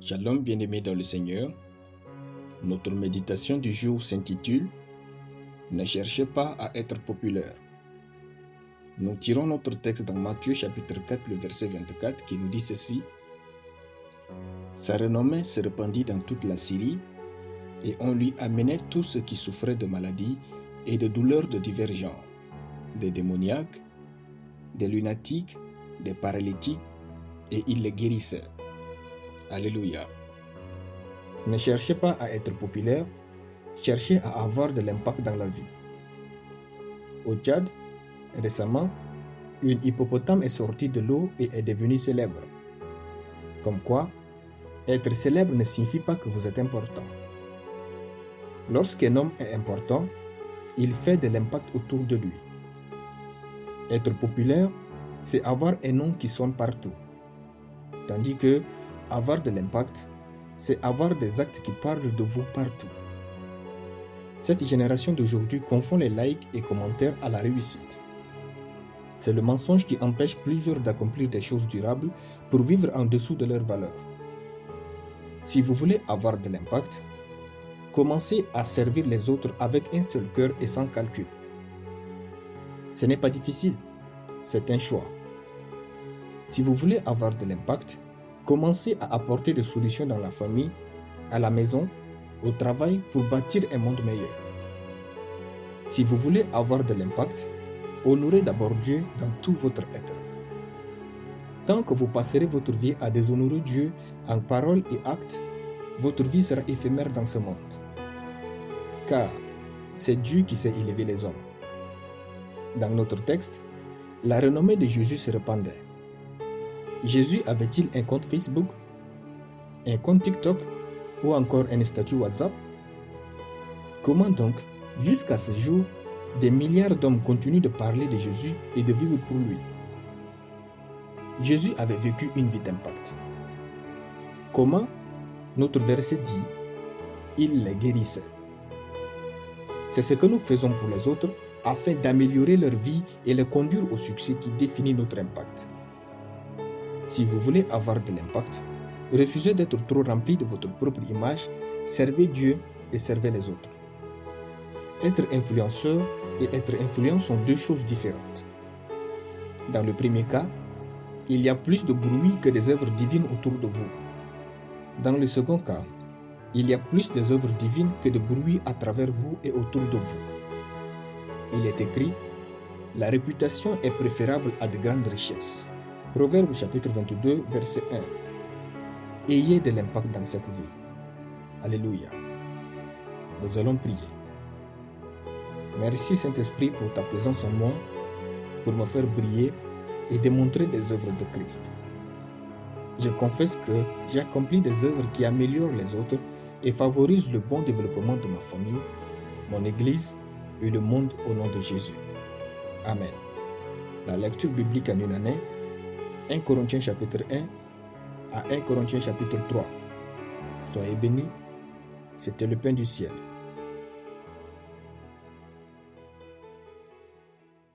Shalom bien-aimés dans le Seigneur. Notre méditation du jour s'intitule « Ne cherchez pas à être populaire ». Nous tirons notre texte dans Matthieu chapitre 4, le verset 24 qui nous dit ceci. Sa renommée se répandit dans toute la Syrie et on lui amenait tous ceux qui souffraient de maladies et de douleurs de divers genres, des démoniaques, des lunatiques, des paralytiques, et il les guérissait. Alléluia. Ne cherchez pas à être populaire, cherchez à avoir de l'impact dans la vie. Au Tchad, récemment, une hippopotame est sortie de l'eau et est devenue célèbre. Comme quoi, être célèbre ne signifie pas que vous êtes important. Lorsqu'un homme est important, il fait de l'impact autour de lui. Être populaire, c'est avoir un nom qui sonne partout. Tandis que avoir de l'impact, c'est avoir des actes qui parlent de vous partout. Cette génération d'aujourd'hui confond les likes et commentaires à la réussite. C'est le mensonge qui empêche plusieurs d'accomplir des choses durables pour vivre en dessous de leurs valeurs. Si vous voulez avoir de l'impact, commencez à servir les autres avec un seul cœur et sans calcul. Ce n'est pas difficile, c'est un choix. Si vous voulez avoir de l'impact, commencez à apporter des solutions dans la famille, à la maison, au travail pour bâtir un monde meilleur. Si vous voulez avoir de l'impact, honorez d'abord Dieu dans tout votre être. Tant que vous passerez votre vie à déshonorer Dieu en paroles et actes, votre vie sera éphémère dans ce monde. Car c'est Dieu qui sait élever les hommes. Dans notre texte, la renommée de Jésus se répandait. Jésus avait-il un compte Facebook, un compte TikTok ou encore un statut WhatsApp? Comment donc, jusqu'à ce jour, des milliards d'hommes continuent de parler de Jésus et de vivre pour lui? Jésus avait vécu une vie d'impact. Comment? Notre verset dit, il les guérissait. C'est ce que nous faisons pour les autres afin d'améliorer leur vie et les conduire au succès qui définit notre impact. Si vous voulez avoir de l'impact, refusez d'être trop rempli de votre propre image, servez Dieu et servez les autres. Être influenceur et être influent sont deux choses différentes. Dans le premier cas, il y a plus de bruit que des œuvres divines autour de vous. Dans le second cas, il y a plus des œuvres divines que de bruit à travers vous et autour de vous. Il est écrit, la réputation est préférable à de grandes richesses. Proverbe chapitre 22, verset 1. Ayez de l'impact dans cette vie. Alléluia. Nous allons prier. Merci Saint-Esprit pour ta présence en moi, pour me faire briller et démontrer des œuvres de Christ. Je confesse que j'ai accompli des œuvres qui améliorent les autres et favorisent le bon développement de ma famille, mon Église et le monde au nom de Jésus. Amen. La lecture biblique en une année, 1 Corinthiens chapitre 1 à 1 Corinthiens chapitre 3. Soyez bénis, c'était le pain du ciel.